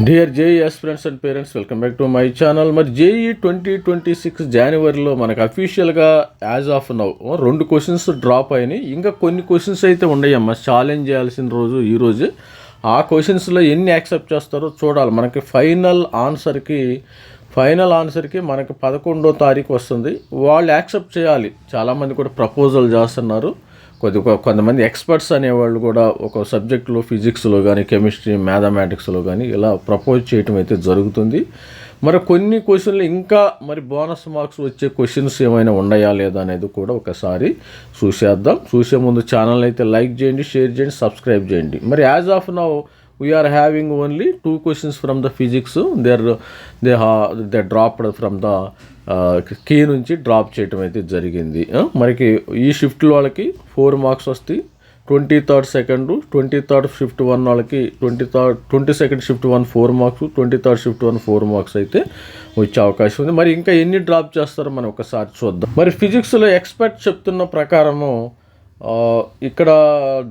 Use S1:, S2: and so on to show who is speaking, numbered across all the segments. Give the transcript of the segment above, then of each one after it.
S1: Dear JEE aspirants and parents, welcome back to my channel. మరి JEE 2026 జనవరిలో మనకు అఫీషియల్గా as of now 2 questions drop అయినాయి. ఇంకా కొన్ని క్వశ్చన్స్ అయితే ఉన్నాయమ్మా ఛాలెంజ్ చేయాల్సిన రోజు ఈ రోజు. ఆ క్వశ్చన్స్లో ఎన్ని యాక్సెప్ట్ చేస్తారో చూడాలి. మనకి ఫైనల్ ఆన్సర్కి మనకి 11వ తారీఖు వస్తుంది. వాళ్ళు యాక్సెప్ట్ చేయాలి. చాలామంది కూడా ప్రపోజల్ చేస్తున్నారు. కొంతమంది ఎక్స్పర్ట్స్ అనేవాళ్ళు కూడా ఒక సబ్జెక్టులో ఫిజిక్స్లో కానీ కెమిస్ట్రీ మ్యాథమెటిక్స్లో కానీ ఇలా ప్రపోజ్ చేయటం అయితే జరుగుతుంది. మరి కొన్ని క్వశ్చన్లు ఇంకా మరి బోనస్ మార్క్స్ వచ్చే క్వశ్చన్స్ ఏమైనా ఉన్నాయా లేదా అనేది కూడా ఒకసారి చూసేద్దాం. చూసే ముందు ఛానల్ అయితే లైక్ చేయండి, షేర్ చేయండి, సబ్స్క్రైబ్ చేయండి. మరి as of now we're having only 2 questions from the physics. They dropped from the key నుంచి డ్రాప్ చేయటం అయితే జరిగింది. మనకి ఈ షిఫ్ట్లో వాళ్ళకి 4 మార్క్స్ వస్తాయి. 23rd సెకండ్ 23rd షిఫ్ట్ 1 వాళ్ళకి 22nd shift 1 4 marks, 23rd shift 1 4 marks అయితే వచ్చే అవకాశం ఉంది. మరి ఇంకా ఎన్ని డ్రాప్ చేస్తారో మనం ఒకసారి చూద్దాం. మరి ఫిజిక్స్లో ఎక్స్పర్ట్ చెప్తున్న ప్రకారము ఇక్కడ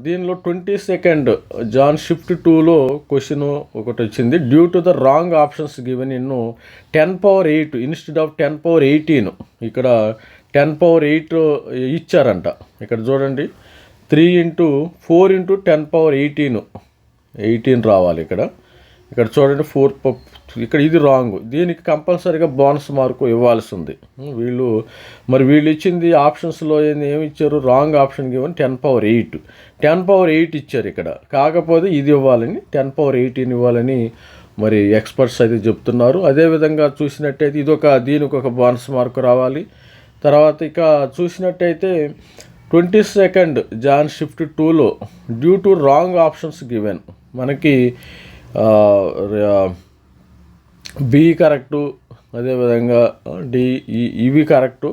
S1: దీనిలో 22nd జాన్ షిఫ్ట్ 2లో క్వశ్చన్ ఒకటి వచ్చింది. Due to the wrong options given in 10^8 instead of 10^18. ఇక్కడ 10^8 ఇచ్చారంట. ఇక్కడ చూడండి 3 × 4 × 10^18 రావాలి. ఇక్కడ చూడండి 4 ఇక్కడ ఇది రాంగ్. దీనికి కంపల్సరీగా బోనస్ మార్కు ఇవ్వాల్సి ఉంది. వీళ్ళు ఇచ్చింది ఆప్షన్స్లో ఏమి ఇచ్చారు? రాంగ్ ఆప్షన్ గివెన్ 10^8 ఇచ్చారు ఇక్కడ. కాకపోతే ఇది ఇవ్వాలని 10^18 ఇవ్వాలని మరి ఎక్స్పర్ట్స్ అయితే చెప్తున్నారు. అదేవిధంగా చూసినట్టయితే దీనికి ఒక బోనస్ మార్కు రావాలి. తర్వాత ఇక చూసినట్టయితే 22nd జాన్ షిఫ్ట్ 2లో due to wrong options given మనకి బి కరెక్టు, అదేవిధంగా డి ఇవి కరెక్టు.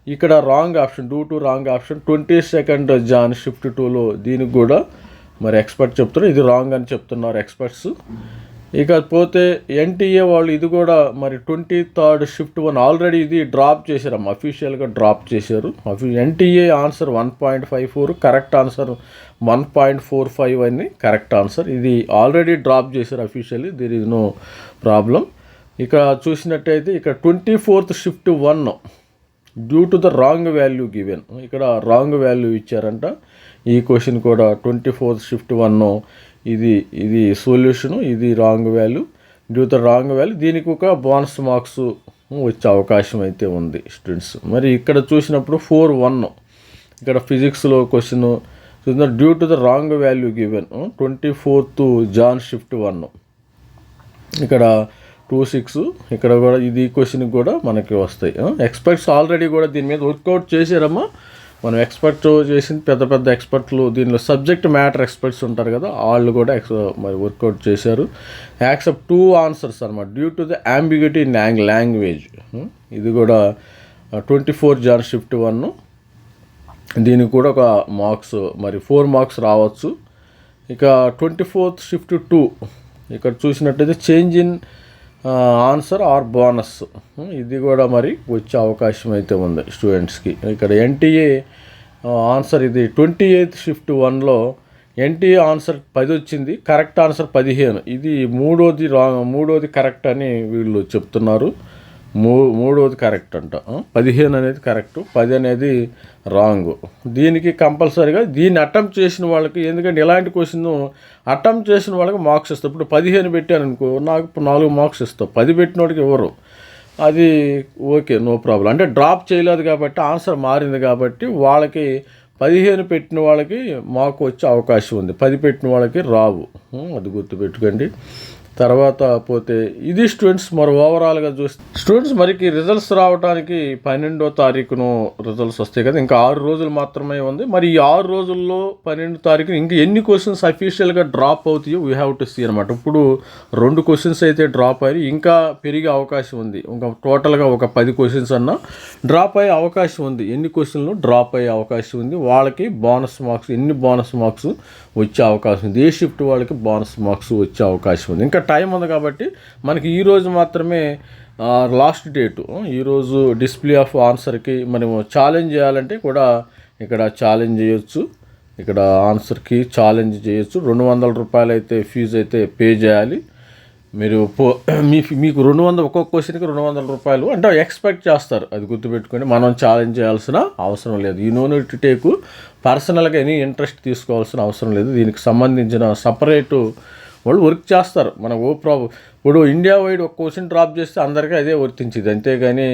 S1: ఇక్కడ wrong option due to wrong option 22nd Jan shift 2లో దీనికి కూడా మరి ఎక్స్పర్ట్ చెప్తున్నారు ఇది రాంగ్ అని చెప్తున్నారు ఎక్స్పర్ట్స్. ఇకపోతే ఎన్టీఏ వాళ్ళు ఇది కూడా మరి 23rd షిఫ్ట్ 1 ఆల్రెడీ ఇది డ్రాప్ చేశారమ్మా, అఫీషియల్గా డ్రాప్ చేశారు. ఎన్టీఏ ఆన్సర్ 1.54, కరెక్ట్ ఆన్సర్ 1.45 అని కరెక్ట్ ఆన్సర్. ఇది ఆల్రెడీ డ్రాప్ చేశారు officially, there is no problem. ఇక చూసినట్టయితే ఇక్కడ 24th shift 1 due to the wrong value given. ఇక్కడ రాంగ్ వాల్యూ ఇచ్చారంట. ఈ క్వశ్చన్ కూడా 24th షిఫ్ట్ 1 ఇది సొల్యూషను, ఇది wrong value, due to wrong value. దీనికి ఒక బోనస్ మార్క్స్ వచ్చే అవకాశం అయితే ఉంది స్టూడెంట్స్. మరి ఇక్కడ చూసినప్పుడు 4-1 ఇక్కడ ఫిజిక్స్లో question due to the wrong value given 24th Jan shift 1. ఇక్కడ 2-6 ఇక్కడ కూడా ఇది క్వశ్చన్కి కూడా మనకి వస్తాయి. ఎక్స్పర్ట్స్ ఆల్రెడీ కూడా దీని మీద వర్కౌట్ చేశారమ్మా. మనం ఎక్స్పర్ట్ చేసిన పెద్ద ఎక్స్పర్ట్లు దీనిలో సబ్జెక్ట్ మ్యాటర్ ఎక్స్పర్ట్స్ ఉంటారు కదా, వాళ్ళు కూడా మరి వర్కౌట్ చేశారు. యాక్సెప్ట్ 2 ఆన్సర్స్ అనమాట due to the ambiguity in language. ఇది కూడా 24 జాన్ షిఫ్ట్ 1. దీనికి కూడా ఒక మార్క్స్ మరి 4 మార్క్స్ రావచ్చు. ఇక 24th షిఫ్ట్ 2 ఇక్కడ చూసినట్టయితే change in answer or bonus, ఇది కూడా మరి వచ్చే అవకాశం అయితే ఉంది స్టూడెంట్స్కి. ఇక్కడ ఎన్టీఏ ఆన్సర్ ఇది 28th షిఫ్ట్ 1లో ఎన్టీఏ ఆన్సర్ 10 వచ్చింది, కరెక్ట్ ఆన్సర్ 15. ఇది మూడోది కరెక్ట్ అని వీళ్ళు చెప్తున్నారు. మూడోది కరెక్ట్ అంట. 15 అనేది కరెక్ట్, 10 అనేది రాంగ్. దీనికి కంపల్సరీగా దీన్ని అటెంప్ట్ చేసిన వాళ్ళకి, ఎందుకంటే ఇలాంటి క్వశ్చన్ అటెంప్ట్ చేసిన వాళ్ళకి మార్క్స్ ఇస్తాం. ఇప్పుడు 15 పెట్టాను అనుకో, నాకు 4 మార్క్స్ ఇస్తావు. 10 పెట్టిన వాడికి ఎవరు, అది ఓకే, నో ప్రాబ్లం. అంటే డ్రాప్ చేయలేదు కాబట్టి ఆన్సర్ మారింది కాబట్టి వాళ్ళకి 15 పెట్టిన వాళ్ళకి మార్కు వచ్చే అవకాశం ఉంది, 10 పెట్టిన వాళ్ళకి రావు. అది గుర్తుపెట్టుకోండి. తర్వాత పోతే ఇది స్టూడెంట్స్ మరి ఓవరాల్గా చూస్తే స్టూడెంట్స్ మరికి రిజల్ట్స్ రావడానికి 12వ తారీఖును రిజల్ట్స్ వస్తాయి కదా, ఇంకా 6 రోజులు మాత్రమే ఉంది. మరి ఈ 6 రోజుల్లో 12వ తారీఖున ఇంకా ఎన్ని క్వశ్చన్స్ అఫీషియల్గా డ్రాప్ అవుతాయో వీ హ్యావ్ టు సీ అనమాట. ఇప్పుడు 2 క్వశ్చన్స్ అయితే డ్రాప్ అయ్యి ఇంకా పెరిగే అవకాశం ఉంది. ఇంకా టోటల్గా ఒక 10 క్వశ్చన్స్ అన్నా డ్రాప్ అయ్యే అవకాశం ఉంది. ఎన్ని క్వశ్చన్లు డ్రాప్ అయ్యే అవకాశం ఉంది, వాళ్ళకి బోనస్ మార్క్స్ ఎన్ని బోనస్ మార్క్స్ వచ్చే అవకాశం ఉంది, ఏ షిఫ్ట్ వాళ్ళకి బోనస్ మార్క్స్ వచ్చే అవకాశం ఉంది. ఇంకా టైం ఉంది కాబట్టి మనకి ఈరోజు మాత్రమే లాస్ట్ డేటు. ఈరోజు డిస్ప్లే ఆఫ్ ఆన్సర్కి మనం ఛాలెంజ్ చేయాలంటే కూడా ఇక్కడ ఛాలెంజ్ చేయొచ్చు. ఇక్కడ ఆన్సర్కి ఛాలెంజ్ చేయొచ్చు. 200 రూపాయలు అయితే ఫీజు అయితే పే చేయాలి. మీరు మీకు 200 ఒక్కొక్క క్వశ్చన్కి 200 రూపాయలు అంటే ఎక్స్పెక్ట్ చేస్తారు. అది గుర్తుపెట్టుకొని మనం ఛాలెంజ్ చేయాల్సిన అవసరం లేదు. You know need to take పర్సనల్గా ఎనీ ఇంట్రెస్ట్ తీసుకోవాల్సిన అవసరం లేదు. దీనికి సంబంధించిన సపరేటు వాళ్ళు వర్క్ చేస్తారు. మన ఇప్పుడు ఇండియా వైడ్ ఒక క్వశ్చన్ డ్రాప్ చేస్తే అందరికీ అదే వర్తించింది. అంతేగాని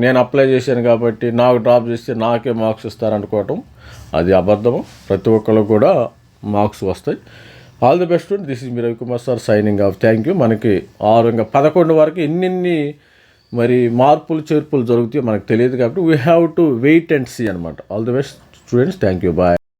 S1: నేను అప్లై చేశాను కాబట్టి నాకు డ్రాప్ చేస్తే నాకే మార్క్స్ ఇస్తారనుకోవటం అది అబద్ధము. ప్రతి ఒక్కళ్ళకు కూడా మార్క్స్ వస్తాయి. All the best. This is me Ravikumar sir signing off. Thank you. మనకి 11 వరకు ఎన్ని మరి మార్పులు చేర్పులు జరుగుతాయో మనకు తెలియదు కాబట్టి we have to wait and see అనమాట. All the best students. Thank you. Bye.